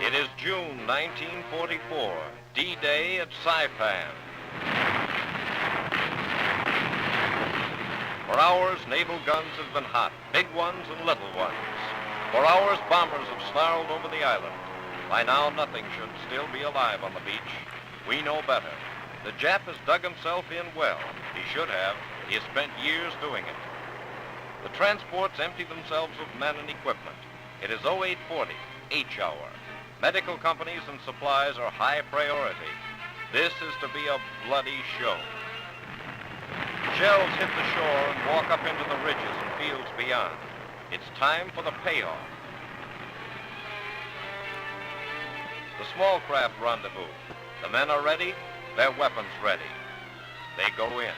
It is June 1944, D-Day at Saipan. For hours, naval guns have been hot, big ones and little ones. For hours, bombers have snarled over the island. By now, nothing should still be alive on the beach. We know better. The Jap has dug himself in well. He should have. He has spent years doing it. The transports empty themselves of men and equipment. It is 0840, H-hour. Medical companies and supplies are high priority. This is to be a bloody show. Shells hit the shore and walk up into the ridges and fields beyond. It's time for the payoff. The small craft rendezvous. The men are ready, their weapons ready. They go in.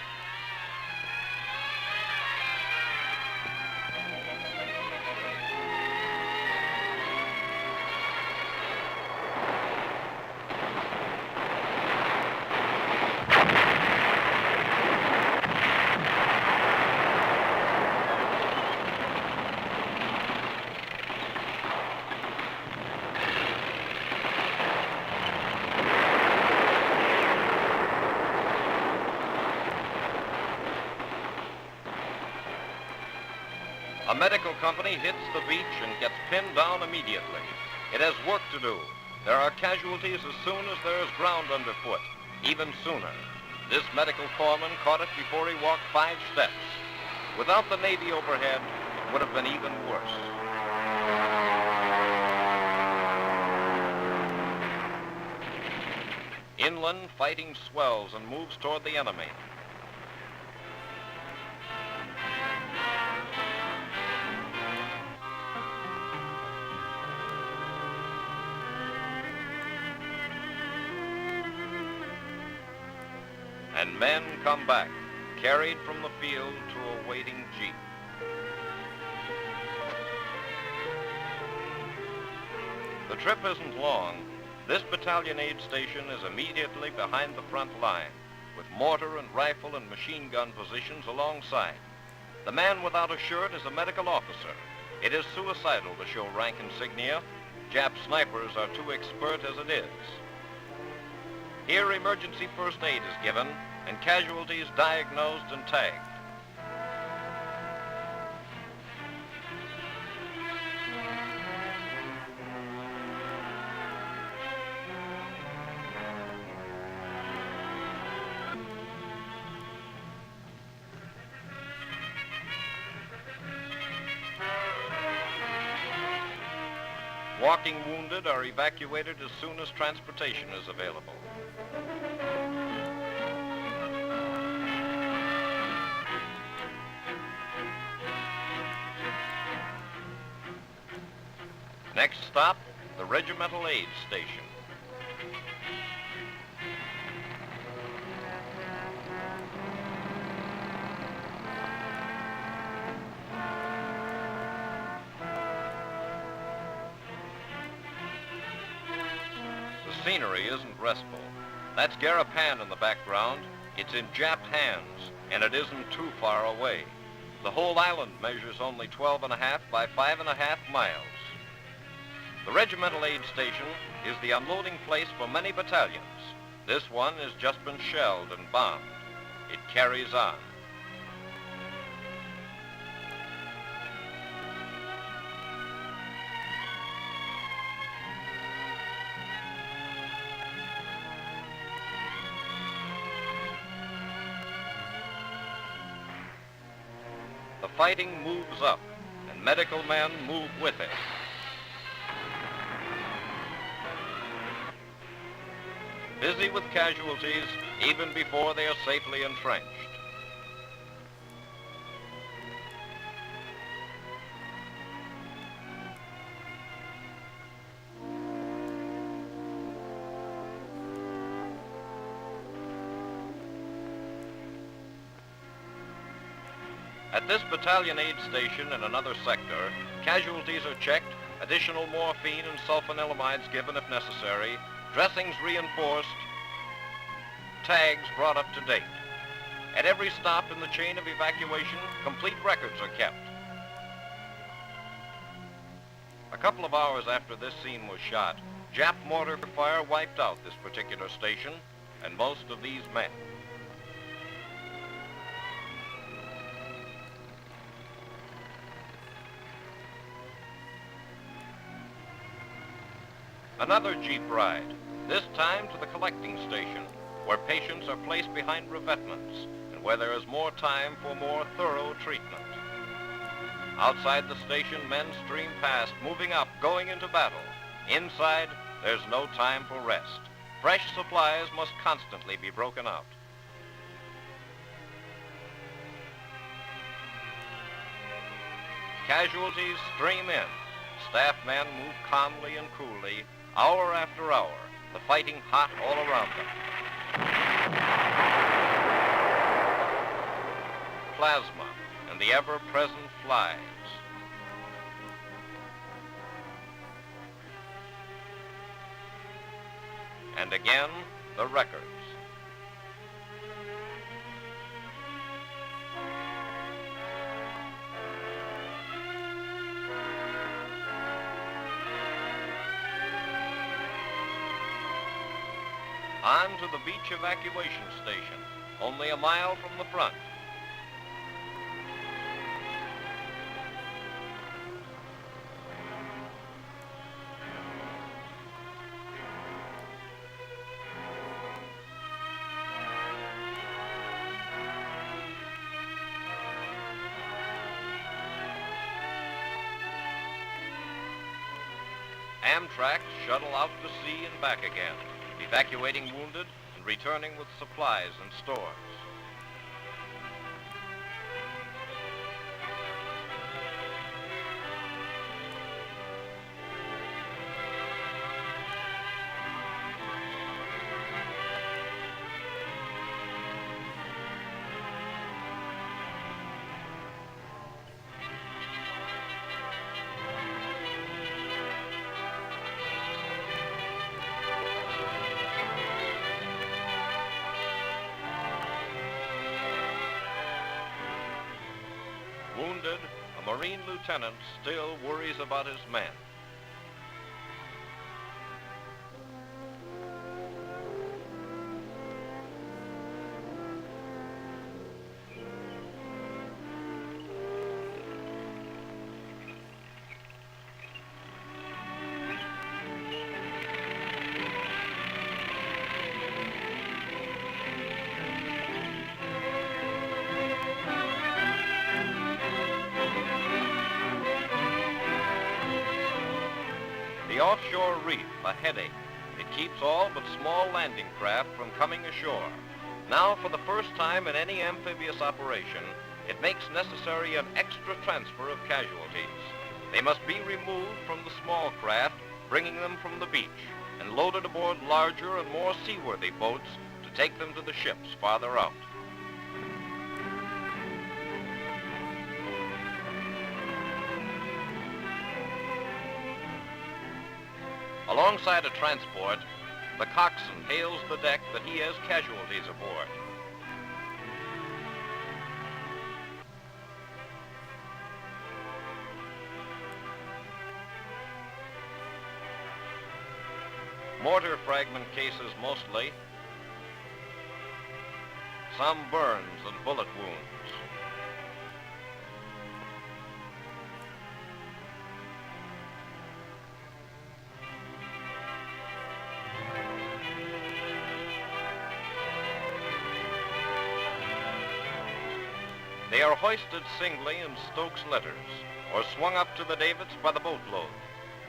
A medical company hits the beach and gets pinned down immediately. It has work to do. There are casualties as soon as there is ground underfoot, even sooner. This medical foreman caught it before he walked 5 steps. Without the Navy overhead, it would have been even worse. Inland, fighting swells and moves toward the enemy. And men come back, carried from the field to a waiting jeep. The trip isn't long. This battalion aid station is immediately behind the front line, with mortar and rifle and machine gun positions alongside. The man without a shirt is a medical officer. It is suicidal to show rank insignia. Jap snipers are too expert as it is. Here, emergency first aid is given and casualties diagnosed and tagged. Walking wounded are evacuated as soon as transportation is available. Next stop, the regimental aid station. The scenery isn't restful. That's Garapan in the background. It's in Jap hands, and it isn't too far away. The whole island measures only 12.5 by 5.5 miles. The regimental aid station is the unloading place for many battalions. This one has just been shelled and bombed. It carries on. The fighting moves up, and medical men move with it. Busy with casualties even before they are safely entrenched. At this battalion aid station in another sector, casualties are checked, additional morphine and sulfonylamides given if necessary, dressings reinforced, tags brought up to date. At every stop in the chain of evacuation, complete records are kept. A couple of hours after this scene was shot, Jap mortar fire wiped out this particular station and most of these men. Another jeep ride, this time to the collecting station, where patients are placed behind revetments and where there is more time for more thorough treatment. Outside the station, men stream past, moving up, going into battle. Inside, there's no time for rest. Fresh supplies must constantly be broken out. Casualties stream in. Staff men move calmly and coolly, hour after hour, the fighting hot all around them. Plasma and the ever-present flies. And again, the records. On to the beach evacuation station, only a mile from the front. Amtrak shuttle out to sea and back again, evacuating wounded and returning with supplies and stores. Wounded, a Marine lieutenant still worries about his men. The offshore reef, a headache. It keeps all but small landing craft from coming ashore. Now, for the first time in any amphibious operation, it makes necessary an extra transfer of casualties. They must be removed from the small craft, bringing them from the beach, and loaded aboard larger and more seaworthy boats to take them to the ships farther out. Alongside a transport, the coxswain hails the deck that he has casualties aboard. Mortar fragment cases mostly, some burns and bullet wounds. They are hoisted singly in Stokes litters or swung up to the davits by the boatload.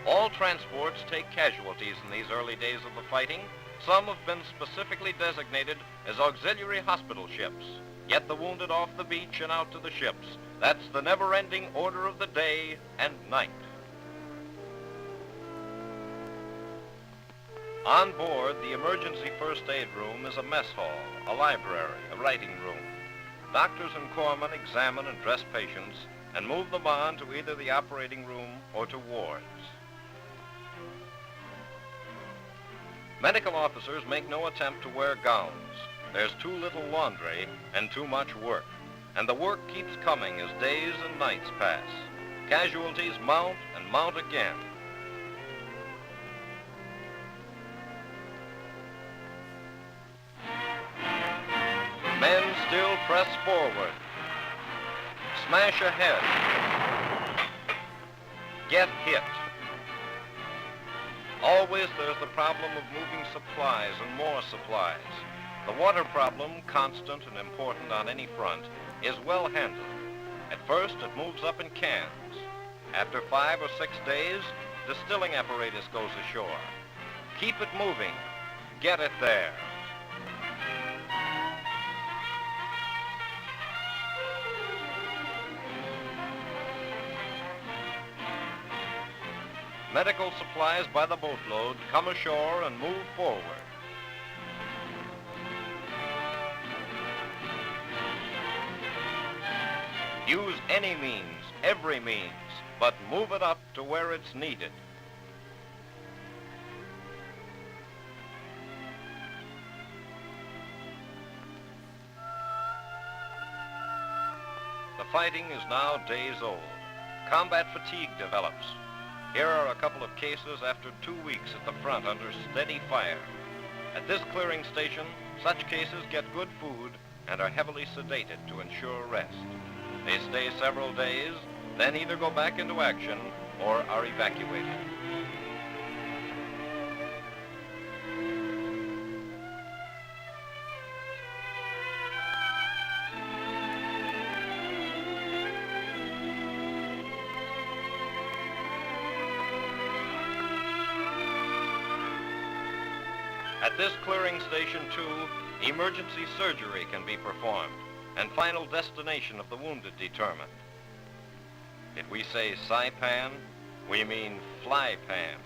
All transports take casualties in these early days of the fighting. Some have been specifically designated as auxiliary hospital ships. Get the wounded off the beach and out to the ships. That's the never-ending order of the day and night. On board, the emergency first aid room is a mess hall, a library, a writing room. Doctors and corpsmen examine and dress patients and move them on to either the operating room or to wards. Medical officers make no attempt to wear gowns. There's too little laundry and too much work. And the work keeps coming as days and nights pass. Casualties mount and mount again. still press forward. Smash ahead. Get hit. Always there's the problem of moving supplies and more supplies. The water problem, constant and important on any front, is well handled. At first, it moves up in cans. After 5 or 6 days, distilling apparatus goes ashore. Keep it moving. Get it there. Medical supplies by the boatload come ashore and move forward. Use any means, every means, but move it up to where it's needed. The fighting is now days old. Combat fatigue develops. Here are a couple of cases after 2 weeks at the front under steady fire. At this clearing station, such cases get good food and are heavily sedated to ensure rest. They stay several days, then either go back into action or are evacuated. At this clearing station, too, emergency surgery can be performed and final destination of the wounded determined. If we say Saipan, we mean fly pan.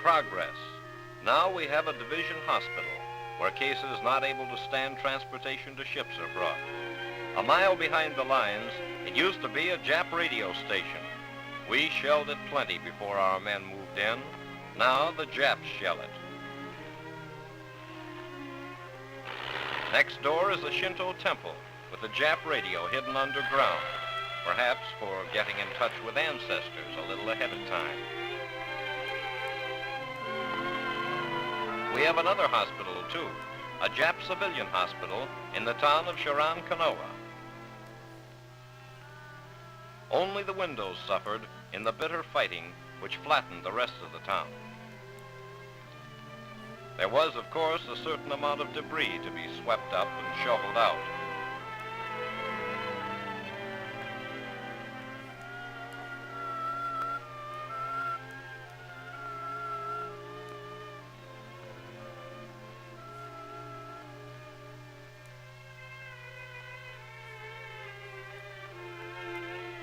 Progress. Now we have a division hospital where cases not able to stand transportation to ships are brought. A mile behind the lines, it used to be a Jap radio station. We shelled it plenty before our men moved in. Now the Japs shell it. Next door is a Shinto temple with a Jap radio hidden underground, perhaps for getting in touch with ancestors a little ahead of time. We have another hospital, too, a Jap civilian hospital in the town of Sharan Kanoa. Only the windows suffered in the bitter fighting which flattened the rest of the town. There was, of course, a certain amount of debris to be swept up and shoveled out.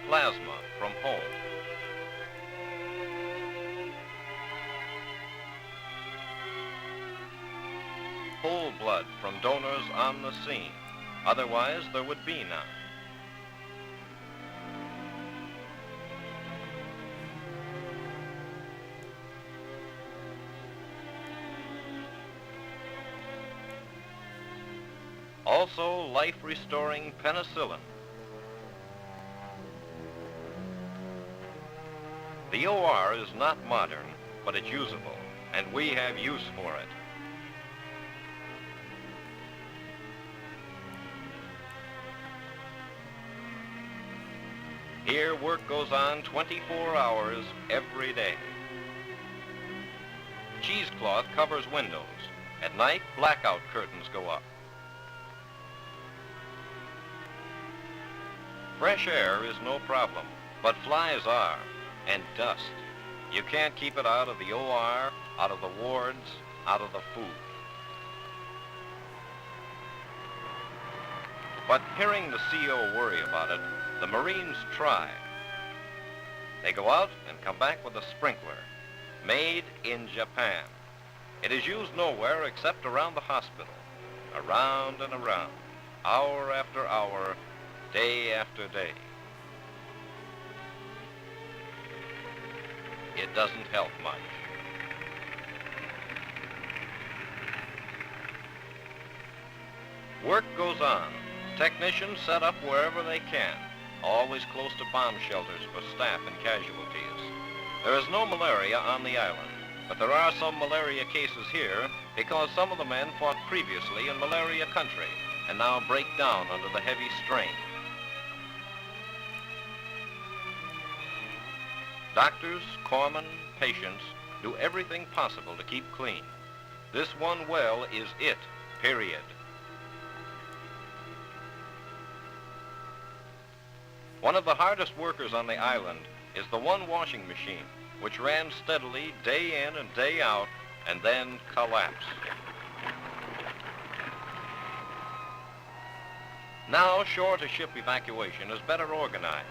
Plasma from home. Whole blood from donors on the scene. Otherwise, there would be none. Also, life-restoring penicillin. The OR is not modern, but it's usable, and we have use for it. Here, work goes on 24 hours every day. Cheesecloth covers windows. At night, blackout curtains go up. Fresh air is no problem, but flies are. And dust. You can't keep it out of the OR, out of the wards, out of the food. But hearing the CO worry about it, the Marines try. They go out and come back with a sprinkler, made in Japan. It is used nowhere except around the hospital, around and around, hour after hour, day after day. It doesn't help much. Work goes on. Technicians set up wherever they can, always close to bomb shelters for staff and casualties. There is no malaria on the island, but there are some malaria cases here because some of the men fought previously in malaria country and now break down under the heavy strain. Doctors, corpsmen, patients do everything possible to keep clean. This one well is it, period. One of the hardest workers on the island is the one washing machine, which ran steadily day in and day out and then collapsed. Now, shore-to-ship evacuation is better organized.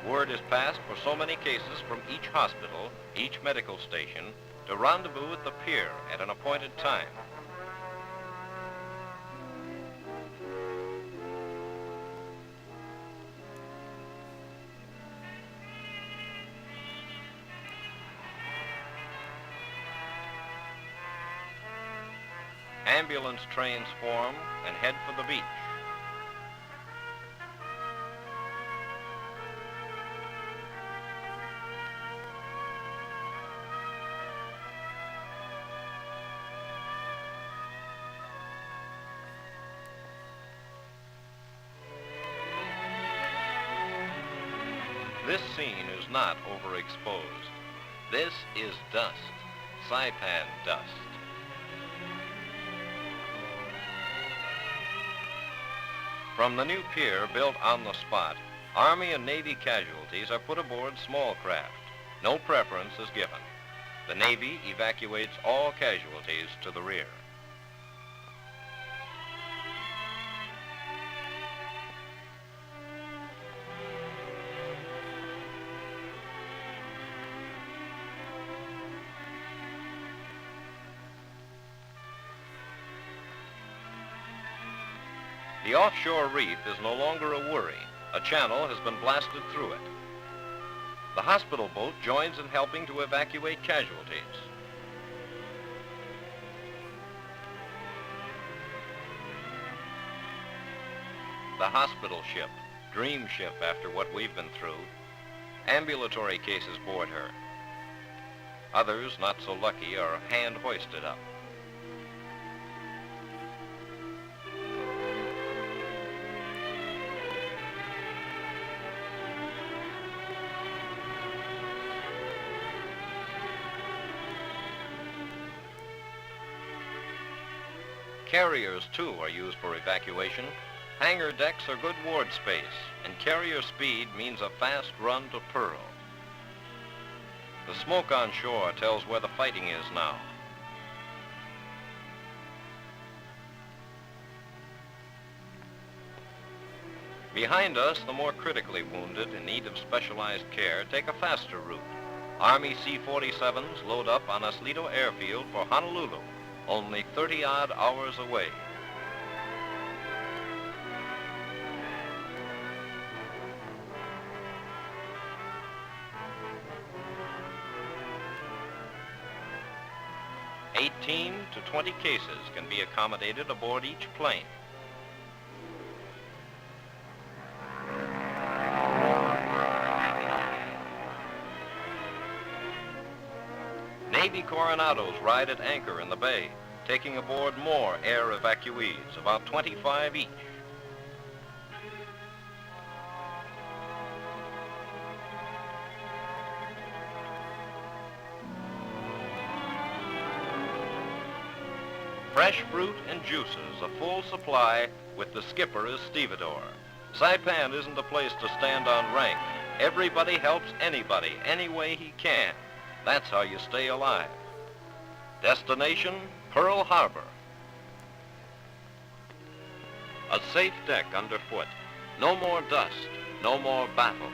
Word is passed for so many cases from each hospital, each medical station, to rendezvous at the pier at an appointed time. Ambulance trains form and head for the beach. This scene is not overexposed. This is dust, Saipan dust. From the new pier built on the spot, Army and Navy casualties are put aboard small craft. No preference is given. The Navy evacuates all casualties to the rear. The offshore reef is no longer a worry. A channel has been blasted through it. The hospital boat joins in helping to evacuate casualties. The hospital ship, dream ship after what we've been through. Ambulatory cases board her. Others, not so lucky, are hand-hoisted up. Carriers, too, are used for evacuation. Hangar decks are good ward space, and carrier speed means a fast run to Pearl. The smoke on shore tells where the fighting is now. Behind us, the more critically wounded in need of specialized care take a faster route. Army C-47s load up on Aslito Airfield for Honolulu, only 30-odd hours away. "18 to 20 cases can be accommodated aboard each plane. Navy Coronados ride at anchor in the bay, taking aboard more air evacuees, about 25 each. Fresh fruit and juices, a full supply, with the skipper as stevedore. Saipan isn't a place to stand on rank. Everybody helps anybody, any way he can. That's how you stay alive. Destination, Pearl Harbor. A safe deck underfoot. No more dust, no more battle.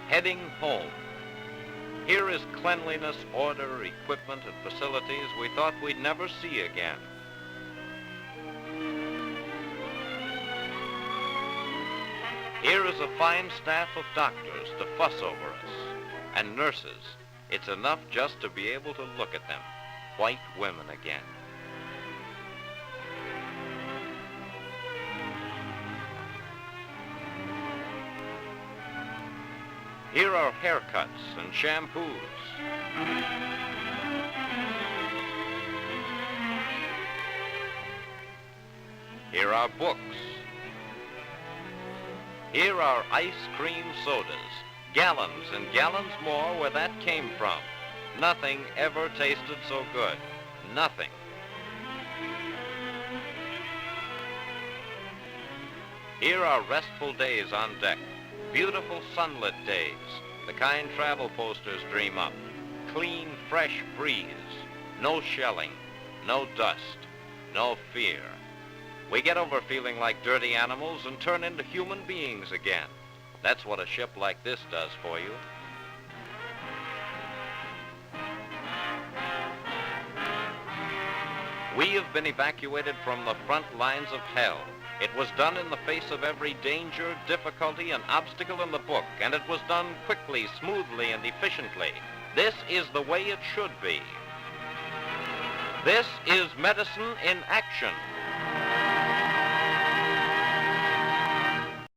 Heading home. Here is cleanliness, order, equipment, and facilities we thought we'd never see again. Here is a fine staff of doctors to fuss over us, and nurses. It's enough just to be able to look at them, white women again. Here are haircuts and shampoos. Here are books. Here are ice cream sodas, gallons and gallons more where that came from. Nothing ever tasted so good. Nothing. Here are restful days on deck, beautiful sunlit days, the kind travel posters dream up. Clean, fresh breeze, no shelling, no dust, no fear. We get over feeling like dirty animals and turn into human beings again. That's what a ship like this does for you. We have been evacuated from the front lines of hell. It was done in the face of every danger, difficulty, and obstacle in the book, and it was done quickly, smoothly, and efficiently. This is the way it should be. This is medicine in action.